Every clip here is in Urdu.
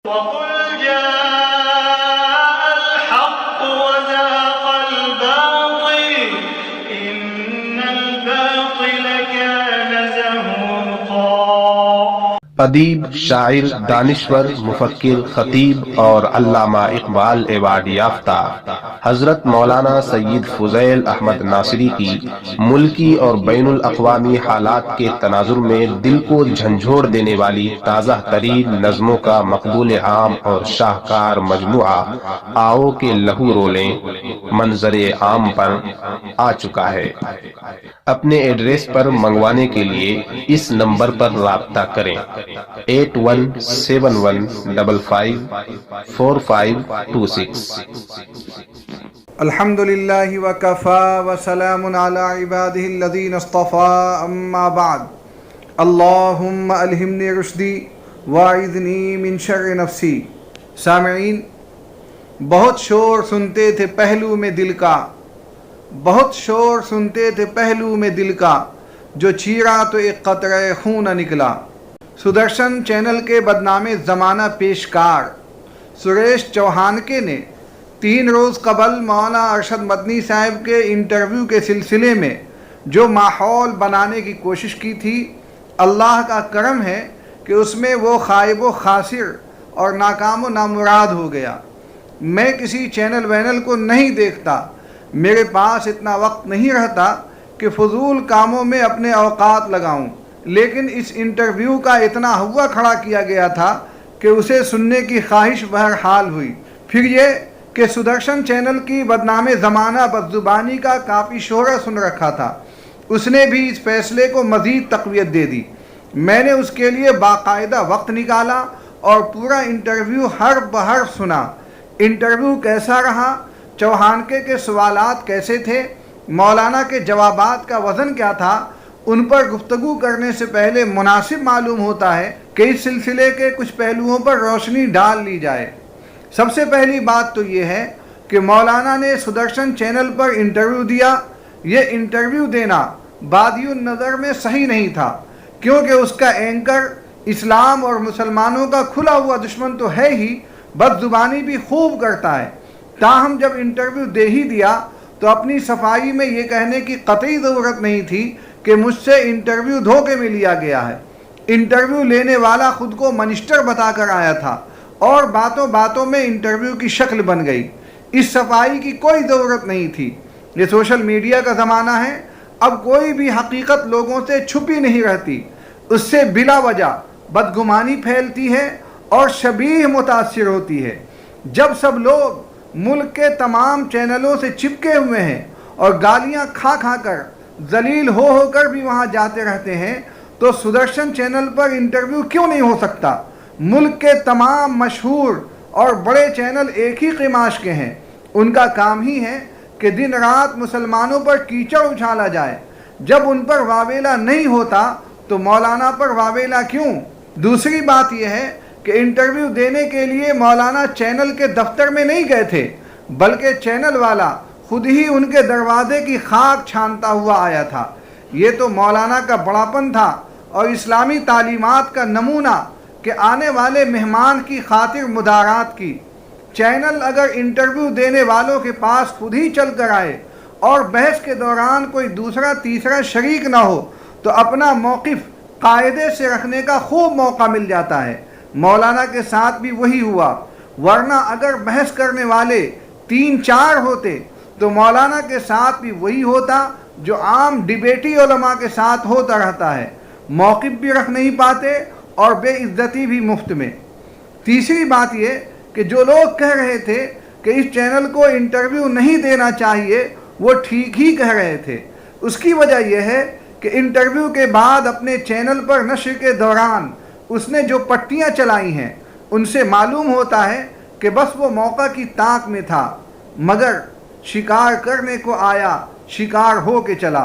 وَقُلْ جَاءَ الْحَقُّ وَزَهَقَ الْبَاطِلُ إِنَّ الْبَاطِلَ كَانَ زَهُوقًا۔ ادیب، شاعر، دانشور، مفکر، خطیب اور علامہ اقبال ایوارڈ یافتہ حضرت مولانا سید فضیل احمد ناصری کی ملکی اور بین الاقوامی حالات کے تناظر میں دل کو جھنجھوڑ دینے والی تازہ ترین نظموں کا مقبول عام اور شاہکار مجموعہ آؤ کے لہو رولیں منظر عام پر آ چکا ہے۔ اپنے ایڈریس پر منگوانے کے لیے اس نمبر پر رابطہ کریں 8171554526۔ الحمدللہ وکفا وسلام علی عبادہ الذین اصطفیٰ، اما بعد، اللہم الہمنی رشدی واعذنی من شر نفسی۔ سامعین، بہت شور سنتے تھے پہلو میں دل کا، بہت شور سنتے تھے پہلو میں دل کا، جو چیرا تو ایک قطرہ خون نکلا۔ سدرشن چینل کے بدنام زمانہ پیشکار سریش چوہانکے نے 3 روز قبل مولانا ارشد مدنی صاحب کے انٹرویو کے سلسلے میں جو ماحول بنانے کی کوشش کی تھی، اللہ کا کرم ہے کہ اس میں وہ خائب و خاسر اور ناکام و نامراد ہو گیا۔ میں کسی چینل وینل کو نہیں دیکھتا، میرے پاس اتنا وقت نہیں رہتا کہ فضول کاموں میں اپنے اوقات لگاؤں، لیکن اس انٹرویو کا اتنا ہوا کھڑا کیا گیا تھا کہ اسے سننے کی خواہش بہرحال ہوئی۔ پھر یہ کہ سدرشن چینل کی بدنام زمانہ بدزبانی کا کافی شہرہ سن رکھا تھا، اس نے بھی اس فیصلے کو مزید تقویت دے دی۔ میں نے اس کے لیے باقاعدہ وقت نکالا اور پورا انٹرویو حرف بحرف سنا۔ انٹرویو کیسا رہا، چوہانکے کے سوالات کیسے تھے، مولانا کے جوابات کا وزن کیا تھا، ان پر گفتگو کرنے سے پہلے مناسب معلوم ہوتا ہے کہ اس سلسلے کے کچھ پہلوؤں پر روشنی ڈال لی جائے۔ سب سے پہلی بات تو یہ ہے کہ مولانا نے سدرشن چینل پر انٹرویو دیا۔ یہ انٹرویو دینا بادی النظر میں صحیح نہیں تھا، کیونکہ اس کا اینکر اسلام اور مسلمانوں کا کھلا ہوا دشمن تو ہے ہی، بد زبانی بھی خوب کرتا ہے۔ تاہم جب انٹرویو دے ہی دیا تو اپنی صفائی میں یہ کہنے کی قطعی ضرورت نہیں تھی کہ مجھ سے انٹرویو دھوکے میں لیا گیا ہے۔ انٹرویو لینے والا خود کو منسٹر بتا کر آیا تھا اور باتوں باتوں میں انٹرویو کی شکل بن گئی۔ اس صفائی کی کوئی ضرورت نہیں تھی۔ یہ سوشل میڈیا کا زمانہ ہے، اب کوئی بھی حقیقت لوگوں سے چھپی نہیں رہتی، اس سے بلا وجہ بدگمانی پھیلتی ہے اور شبیہ متاثر ہوتی ہے۔ جب سب لوگ ملک کے تمام چینلوں سے چپکے ہوئے ہیں اور گالیاں کھا کھا کر ذلیل ہو کر بھی وہاں جاتے رہتے ہیں، تو سدرشن چینل پر انٹرویو کیوں نہیں ہو سکتا؟ ملک کے تمام مشہور اور بڑے چینل ایک ہی قماش کے ہیں، ان کا کام ہی ہے کہ دن رات مسلمانوں پر کیچڑ اچھالا جائے۔ جب ان پر واویلا نہیں ہوتا تو مولانا پر واویلا کیوں؟ دوسری بات یہ ہے کہ انٹرویو دینے کے لیے مولانا چینل کے دفتر میں نہیں گئے تھے، بلکہ چینل والا خود ہی ان کے دروازے کی خاک چھانتا ہوا آیا تھا۔ یہ تو مولانا کا بڑاپن تھا اور اسلامی تعلیمات کا نمونہ کہ آنے والے مہمان کی خاطر مدارات کی۔ چینل اگر انٹرویو دینے والوں کے پاس خود ہی چل کر آئے اور بحث کے دوران کوئی دوسرا تیسرا شریک نہ ہو تو اپنا موقف قاعدے سے رکھنے کا خوب موقع مل جاتا ہے۔ مولانا کے ساتھ بھی وہی ہوا، ورنہ اگر بحث کرنے والے 3-4 ہوتے تو مولانا کے ساتھ بھی وہی ہوتا جو عام ڈیبیٹی علماء کے ساتھ ہوتا رہتا ہے، موقف بھی رکھ نہیں پاتے اور بے عزتی بھی مفت میں۔ تیسری بات یہ کہ جو لوگ کہہ رہے تھے کہ اس چینل کو انٹرویو نہیں دینا چاہیے، وہ ٹھیک ہی کہہ رہے تھے۔ اس کی وجہ یہ ہے کہ انٹرویو کے بعد اپنے چینل پر نشر کے دوران اس نے جو پٹیاں چلائی ہیں ان سے معلوم ہوتا ہے کہ بس وہ موقع کی تاک میں تھا، مگر شکار کرنے کو آیا، شکار ہو کے چلا۔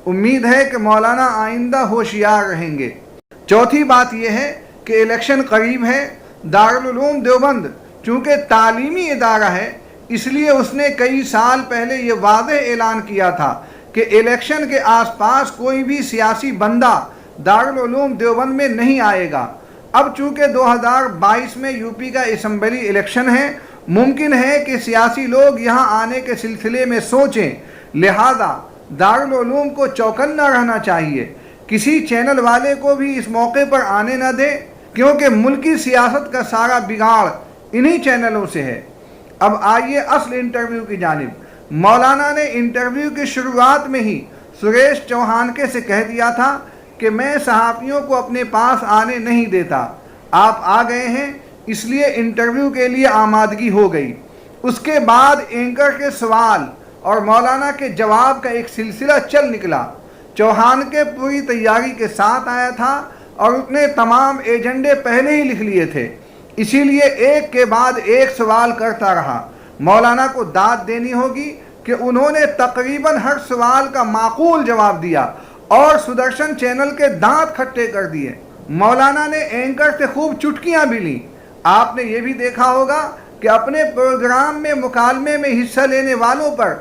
امید ہے کہ مولانا آئندہ ہوشیار رہیں گے۔ چوتھی بات یہ ہے کہ الیکشن قریب ہے۔ دارالعلوم دیوبند چونکہ تعلیمی ادارہ ہے، اس لیے اس نے کئی سال پہلے یہ واضح اعلان کیا تھا کہ الیکشن کے آس پاس کوئی بھی سیاسی بندہ دارالعلوم دیوبند میں نہیں آئے گا۔ اب چونکہ 2022 میں یو پی کا اسمبلی الیکشن ہے، ممکن ہے کہ سیاسی لوگ یہاں آنے کے سلسلے میں سوچیں، لہذا دارالعلوم کو چوکنا رہنا چاہیے، کسی چینل والے کو بھی اس موقع پر آنے نہ دے، کیونکہ ملکی سیاست کا سارا بگاڑ انہی چینلوں سے ہے۔ اب آئیے اصل انٹرویو کی جانب۔ مولانا نے انٹرویو کی شروعات میں ہی سریش چوہانکے سے کہہ دیا تھا کہ میں صحافیوں کو اپنے پاس آنے نہیں دیتا، آپ آ گئے ہیں اس لیے انٹرویو کے لیے آمادگی ہو گئی۔ اس کے بعد اینکر کے سوال اور مولانا کے جواب کا ایک سلسلہ چل نکلا۔ چوہانکے پوری تیاری کے ساتھ آیا تھا اور اس نے تمام ایجنڈے پہلے ہی لکھ لیے تھے، اسی لیے ایک کے بعد ایک سوال کرتا رہا۔ مولانا کو داد دینی ہوگی کہ انہوں نے تقریباً ہر سوال کا معقول جواب دیا اور سدرشن چینل کے دانت کھٹے کر دیے۔ مولانا نے اینکر سے خوب چٹکیاں بھی لیں۔ آپ نے یہ بھی دیکھا ہوگا کہ اپنے پروگرام میں مکالمے میں حصہ لینے والوں پر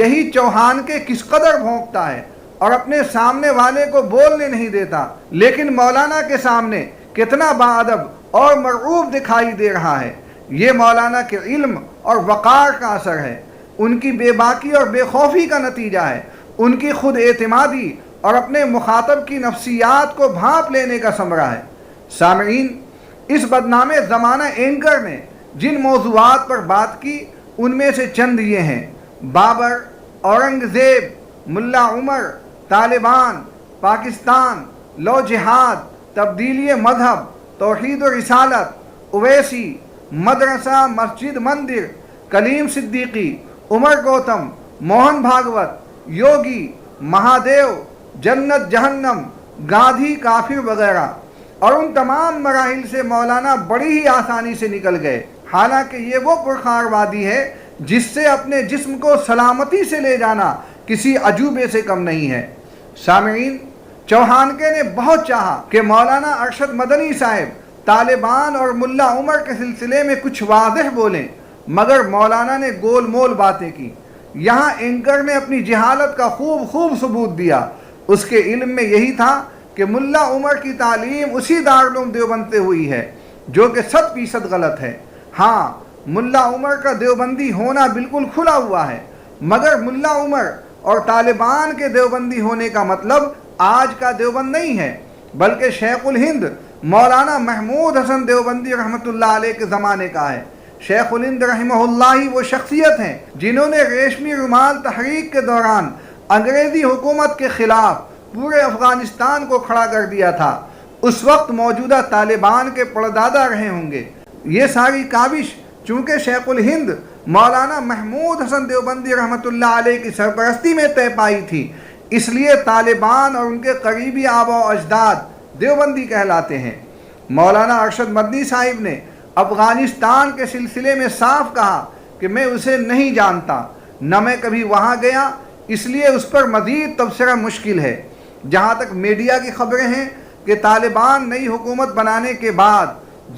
یہی چوہانکے کس قدر بھونکتا ہے اور اپنے سامنے والے کو بولنے نہیں دیتا، لیکن مولانا کے سامنے کتنا باادب اور مرعوب دکھائی دے رہا ہے۔ یہ مولانا کے علم اور وقار کا اثر ہے، ان کی بے باکی اور بے خوفی کا نتیجہ ہے، ان کی خود اعتمادی اور اپنے مخاطب کی نفسیات کو بھانپ لینے کا ثمرہ ہے۔ سامعین، اس بدنام زمانہ اینکر نے جن موضوعات پر بات کی ان میں سے چند یہ ہیں: بابر، اورنگزیب، ملا عمر، طالبان، پاکستان، لو جہاد، تبدیلی مذہب، توحید و رسالت، اویسی، مدرسہ مسجد مندر، کلیم صدیقی، عمر گوتم، موہن بھاگوت، یوگی، مہادیو، جنت جہنم، گاندھی کافر وغیرہ، اور ان تمام مراحل سے مولانا بڑی ہی آسانی سے نکل گئے، حالانکہ یہ وہ پرخار وادی ہے جس سے اپنے جسم کو سلامتی سے لے جانا کسی عجوبے سے کم نہیں ہے۔ سامعین، چوہانکے نے بہت چاہا کہ مولانا ارشد مدنی صاحب طالبان اور ملا عمر کے سلسلے میں کچھ واضح بولیں، مگر مولانا نے گول مول باتیں کی۔ یہاں اینکر نے اپنی جہالت کا خوب ثبوت دیا۔ اس کے علم میں یہی تھا کہ ملا عمر کی تعلیم اسی دارالعلوم دیوبند سے ہوئی ہے، جو کہ 100% غلط ہے۔ ہاں، ملا عمر کا دیوبندی ہونا بالکل کھلا ہوا ہے، مگر ملا عمر اور طالبان کے دیوبندی ہونے کا مطلب آج کا دیوبند نہیں ہے، بلکہ شیخ الہند مولانا محمود حسن دیوبندی رحمۃ اللہ علیہ کے زمانے کا ہے۔ شیخ الہند رحمہ اللہ ہی وہ شخصیت ہیں جنہوں نے ریشمی رومال تحریک کے دوران انگریزی حکومت کے خلاف پورے افغانستان کو کھڑا کر دیا تھا۔ اس وقت موجودہ طالبان کے پردادا رہے ہوں گے۔ یہ ساری کاوش چونکہ شیخ الہند مولانا محمود حسن دیوبندی رحمۃ اللہ علیہ کی سرپرستی میں طے پائی تھی، اس لیے طالبان اور ان کے قریبی آبا و اجداد دیوبندی کہلاتے ہیں۔ مولانا ارشد مدنی صاحب نے افغانستان کے سلسلے میں صاف کہا کہ میں اسے نہیں جانتا، نہ میں کبھی وہاں گیا، اس لیے اس پر مزید تبصرہ مشکل ہے۔ جہاں تک میڈیا کی خبریں ہیں کہ طالبان نئی حکومت بنانے کے بعد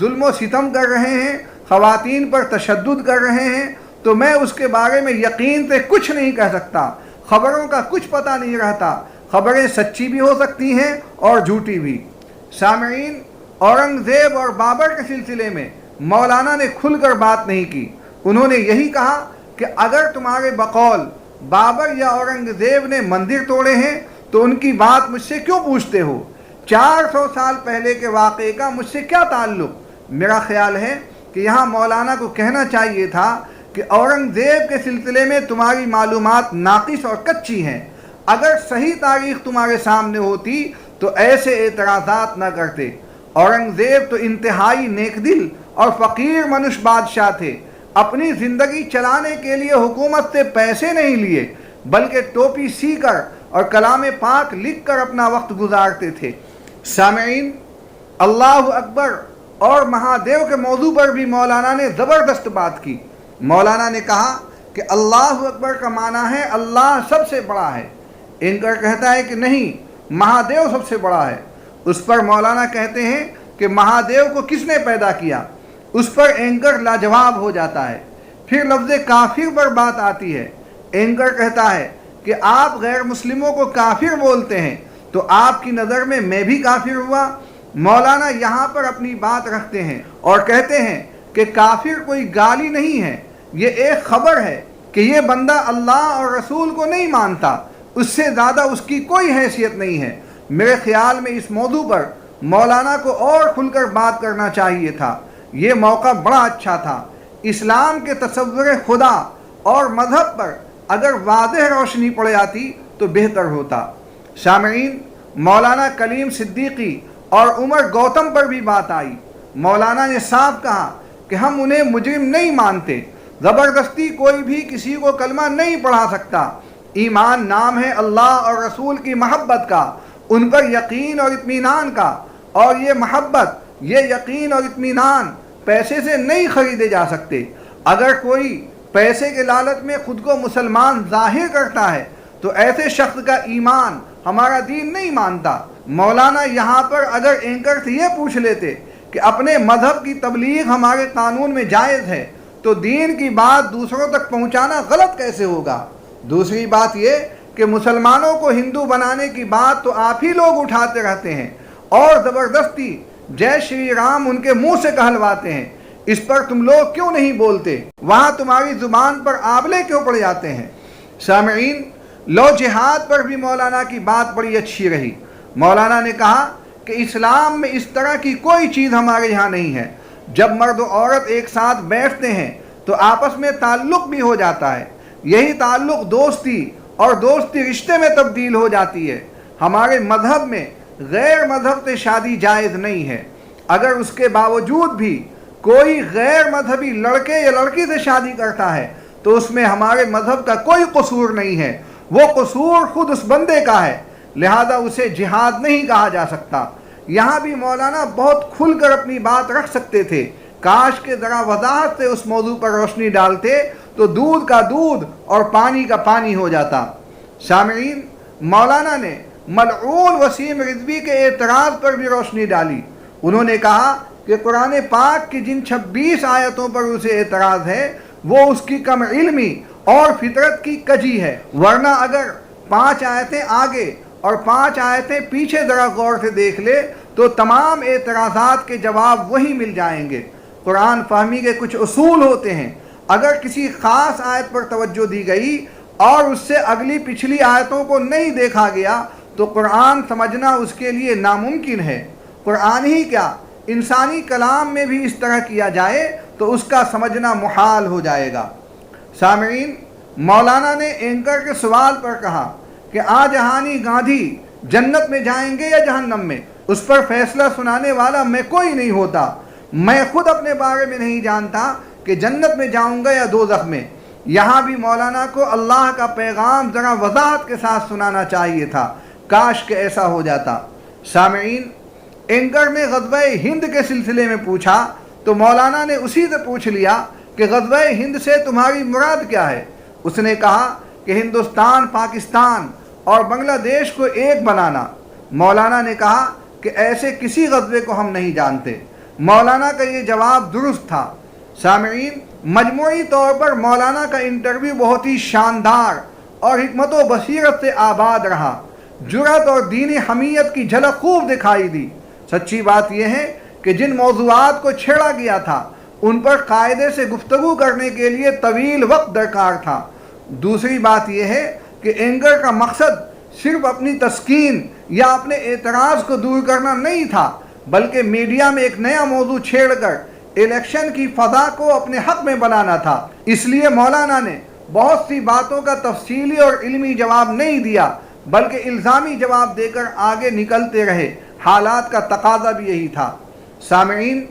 ظلم و ستم کر رہے ہیں، خواتین پر تشدد کر رہے ہیں، تو میں اس کے بارے میں یقین سے کچھ نہیں کہہ سکتا۔ خبروں کا کچھ پتہ نہیں رہتا، خبریں سچی بھی ہو سکتی ہیں اور جھوٹی بھی۔ سامعین، اورنگزیب اور بابر کے سلسلے میں مولانا نے کھل کر بات نہیں کی۔ انہوں نے یہی کہا کہ اگر تمہارے بقول بابر یا اورنگزیب نے مندر توڑے ہیں تو ان کی بات مجھ سے کیوں پوچھتے ہو؟ 400 سال پہلے کے واقعے کا مجھ سے کیا تعلق؟ میرا خیال ہے کہ یہاں مولانا کو کہنا چاہیے تھا کہ اورنگزیب کے سلسلے میں تمہاری معلومات ناقص اور کچی ہیں۔ اگر صحیح تاریخ تمہارے سامنے ہوتی تو ایسے اعتراضات نہ کرتے۔ اورنگزیب تو انتہائی نیک دل اور فقیر منش بادشاہ تھے، اپنی زندگی چلانے کے لیے حکومت سے پیسے نہیں لیے، بلکہ ٹوپی سی کر اور کلام پاک لکھ کر اپنا وقت گزارتے تھے۔ سامعین، اللہ اکبر اور مہادیو کے موضوع پر بھی مولانا نے زبردست بات کی۔ مولانا نے کہا کہ اللہ اکبر کا معنی ہے اللہ سب سے بڑا ہے۔ اینکر کہتا ہے کہ نہیں، مہادیو سب سے بڑا ہے۔ اس پر مولانا کہتے ہیں کہ مہادیو کو کس نے پیدا کیا؟ اس پر اینکر لاجواب ہو جاتا ہے۔ پھر لفظ کافر پر بات آتی ہے۔ اینکر کہتا ہے کہ آپ غیر مسلموں کو کافر بولتے ہیں، تو آپ کی نظر میں بھی کافر ہوا؟ مولانا یہاں پر اپنی بات رکھتے ہیں اور کہتے ہیں کہ کافر کوئی گالی نہیں ہے، یہ ایک خبر ہے کہ یہ بندہ اللہ اور رسول کو نہیں مانتا، اس سے زیادہ اس کی کوئی حیثیت نہیں ہے۔ میرے خیال میں اس موضوع پر مولانا کو اور کھل کر بات کرنا چاہیے تھا، یہ موقع بڑا اچھا تھا۔ اسلام کے تصور خدا اور مذہب پر اگر واضح روشنی پڑ جاتی تو بہتر ہوتا۔ سامعین، مولانا کلیم صدیقی اور عمر گوتم پر بھی بات آئی۔ مولانا نے صاف کہا کہ ہم انہیں مجرم نہیں مانتے، زبردستی کوئی بھی کسی کو کلمہ نہیں پڑھا سکتا۔ ایمان نام ہے اللہ اور رسول کی محبت کا، ان پر یقین اور اطمینان کا، اور یہ محبت، یہ یقین اور اطمینان پیسے سے نہیں خریدے جا سکتے۔ اگر کوئی پیسے کے لالچ میں خود کو مسلمان ظاہر کرتا ہے تو ایسے شخص کا ایمان ہمارا دین نہیں مانتا۔ مولانا یہاں پر اگر اینکر سے یہ پوچھ لیتے کہ اپنے مذہب کی تبلیغ ہمارے قانون میں جائز ہے تو دین کی بات دوسروں تک پہنچانا غلط کیسے ہوگا؟ دوسری بات یہ کہ مسلمانوں کو ہندو بنانے کی بات تو آپ ہی لوگ اٹھاتے رہتے ہیں اور زبردستی جے شری رام ان کے منہ سے کہلواتے ہیں، اس پر تم لوگ کیوں نہیں بولتے؟ وہاں تمہاری زبان پر آبلے کیوں پڑ جاتے ہیں؟ سامعین، لو جہاد پر بھی مولانا کی بات بڑی اچھی رہی۔ مولانا نے کہا کہ اسلام میں اس طرح کی کوئی چیز ہمارے یہاں نہیں ہے۔ جب مرد و عورت ایک ساتھ بیٹھتے ہیں تو آپس میں تعلق بھی ہو جاتا ہے، یہی تعلق دوستی اور دوستی رشتے میں تبدیل ہو جاتی ہے۔ ہمارے مذہب میں غیر مذہب سے شادی جائز نہیں ہے۔ اگر اس کے باوجود بھی کوئی غیر مذہبی لڑکے یا لڑکی سے شادی کرتا ہے تو اس میں ہمارے مذہب کا کوئی قصور نہیں ہے، وہ قصور خود اس بندے کا ہے، لہذا اسے جہاد نہیں کہا جا سکتا۔ یہاں بھی مولانا بہت کھل کر اپنی بات رکھ سکتے تھے، کاش کہ ذرا وضاحت سے اس موضوع پر روشنی ڈالتے تو دودھ کا دودھ اور پانی کا پانی ہو جاتا۔ سامعین، مولانا نے ملعون وسیم رضوی کے اعتراض پر بھی روشنی ڈالی۔ انہوں نے کہا کہ قرآن پاک کی جن 26 آیتوں پر اسے اعتراض ہے وہ اس کی کم علمی اور فطرت کی کجی ہے، ورنہ اگر 5 آیتیں آگے اور 5 آیتیں پیچھے ذرا غور سے دیکھ لے تو تمام اعتراضات کے جواب وہی مل جائیں گے۔ قرآن فہمی کے کچھ اصول ہوتے ہیں، اگر کسی خاص آیت پر توجہ دی گئی اور اس سے اگلی پچھلی آیتوں کو نہیں دیکھا گیا تو قرآن سمجھنا اس کے لیے ناممکن ہے۔ قرآن ہی کیا، انسانی کلام میں بھی اس طرح کیا جائے تو اس کا سمجھنا محال ہو جائے گا۔ سامعین، مولانا نے اینکر کے سوال پر کہا کہ جہانی گاندھی جنت میں جائیں گے یا جہنم میں، اس پر فیصلہ سنانے والا میں کوئی نہیں ہوتا، میں خود اپنے بارے میں نہیں جانتا کہ جنت میں جاؤں گا یا دوزخ میں۔ یہاں بھی مولانا کو اللہ کا پیغام ذرا وضاحت کے ساتھ سنانا چاہیے تھا، کاش کہ ایسا ہو جاتا۔ سامعین، اینکر نے غزوہ ہند کے سلسلے میں پوچھا تو مولانا نے اسی سے پوچھ لیا کہ غزوہ ہند سے تمہاری مراد کیا ہے؟ اس نے کہا کہ ہندوستان، پاکستان اور بنگلہ دیش کو ایک بنانا۔ مولانا نے کہا کہ ایسے کسی غزوے کو ہم نہیں جانتے۔ مولانا کا یہ جواب درست تھا۔ سامعین، مجموعی طور پر مولانا کا انٹرویو بہت ہی شاندار اور حکمت و بصیرت سے آباد رہا، جرأت اور دینی حمیت کی جھلک خوب دکھائی دی۔ سچی بات یہ ہے کہ جن موضوعات کو چھیڑا گیا تھا ان پر قاعدے سے گفتگو کرنے کے لیے طویل وقت درکار تھا۔ دوسری بات یہ ہے کہ اینکر کا مقصد صرف اپنی تسکین یا اپنے اعتراض کو دور کرنا نہیں تھا، بلکہ میڈیا میں ایک نیا موضوع چھیڑ کر الیکشن کی فضا کو اپنے حق میں بنانا تھا۔ اس لیے مولانا نے بہت سی باتوں کا تفصیلی اور علمی جواب نہیں دیا، بلکہ الزامی جواب دے کر آگے نکلتے رہے۔ حالات کا تقاضا بھی یہی تھا۔ سامعین،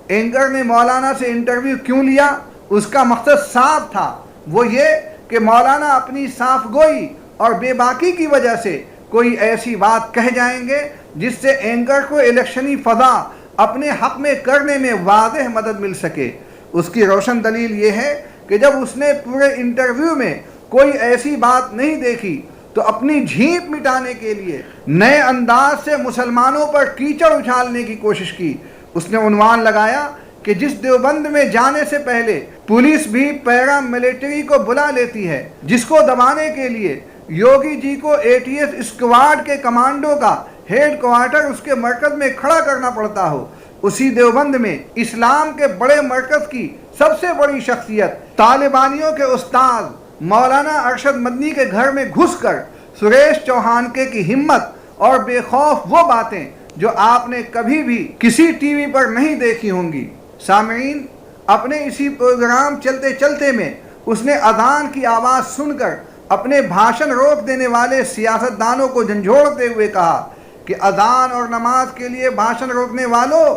اینکر نے مولانا سے انٹرویو کیوں لیا؟ اس کا مقصد صاف تھا، وہ یہ کہ مولانا اپنی صاف گوئی اور بے باکی کی وجہ سے کوئی ایسی بات کہہ جائیں گے جس سے اینکر کو الیکشنی فضا اپنے حق میں کرنے میں واضح مدد مل سکے۔ اس کی روشن دلیل یہ ہے کہ جب اس نے پورے انٹرویو میں کوئی ایسی بات نہیں دیکھی تو اپنی جھیپ مٹانے کے لیے نئے انداز سے مسلمانوں پر کیچڑ اچھالنے کی کوشش کی۔ اس نے عنوان لگایا کہ جس دیوبند میں جانے سے پہلے پولیس بھی پیرا ملٹری کو بلا لیتی ہے، جس کو دبانے کے لیے یوگی جی کو ATS اسکواڈ کے کمانڈو کا ہیڈ کوارٹر اس کے مرکز میں کھڑا کرنا پڑتا ہو، اسی دیوبند میں اسلام کے بڑے مرکز کی سب سے بڑی شخصیت طالبانیوں کے استاد مولانا ارشد مدنی کے گھر میں گھس کر سریش چوہان کے کی ہمت اور بے خوف وہ باتیں جو آپ نے کبھی بھی کسی ٹی وی پر نہیں دیکھی ہوں گی۔ سامعین، اپنے اسی پروگرام چلتے چلتے میں اس نے اذان کی آواز سن کر اپنے بھاشن روک دینے والے سیاستدانوں کو جھنجھوڑتے ہوئے کہا کہ اذان اور نماز کے لیے بھاشن روکنے والوں،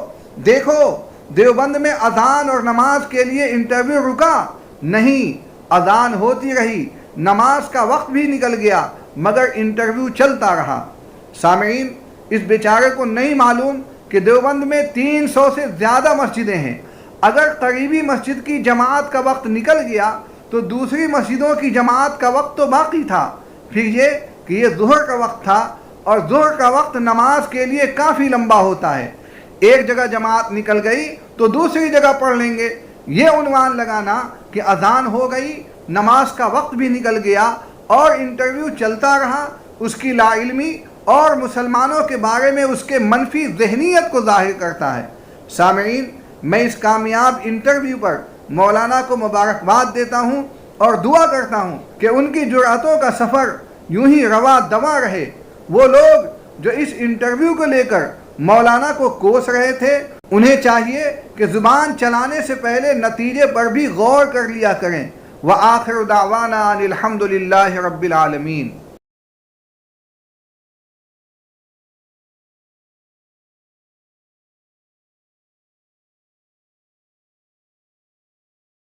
دیکھو دیوبند میں اذان اور نماز کے لیے انٹرویو رکا نہیں، اذان ہوتی رہی، نماز کا وقت بھی نکل گیا مگر انٹرویو چلتا رہا۔ سامعین، اس بیچارے کو نہیں معلوم کہ دیوبند میں 300 سے زیادہ مسجدیں ہیں، اگر قریبی مسجد کی جماعت کا وقت نکل گیا تو دوسری مسجدوں کی جماعت کا وقت تو باقی تھا۔ پھر یہ کہ یہ ظہر کا وقت تھا اور ظہر کا وقت نماز کے لیے کافی لمبا ہوتا ہے، ایک جگہ جماعت نکل گئی تو دوسری جگہ پڑھ لیں گے، یہ عنوان لگانا کہ اذان ہو گئی، نماز کا وقت بھی نکل گیا اور انٹرویو چلتا رہا، اس کی لا علمی اور مسلمانوں کے بارے میں اس کے منفی ذہنیت کو ظاہر کرتا ہے۔ سامعین، میں اس کامیاب انٹرویو پر مولانا کو مبارکباد دیتا ہوں اور دعا کرتا ہوں کہ ان کی جرأتوں کا سفر یوں ہی رواں دواں رہے۔ وہ لوگ جو اس انٹرویو کو لے کر مولانا کو کوس رہے تھے، انہیں چاہیے کہ زبان چلانے سے پہلے نتیجے پر بھی غور کر لیا کریں۔ وآخر دعوانا ان الحمد للہ رب العالمین۔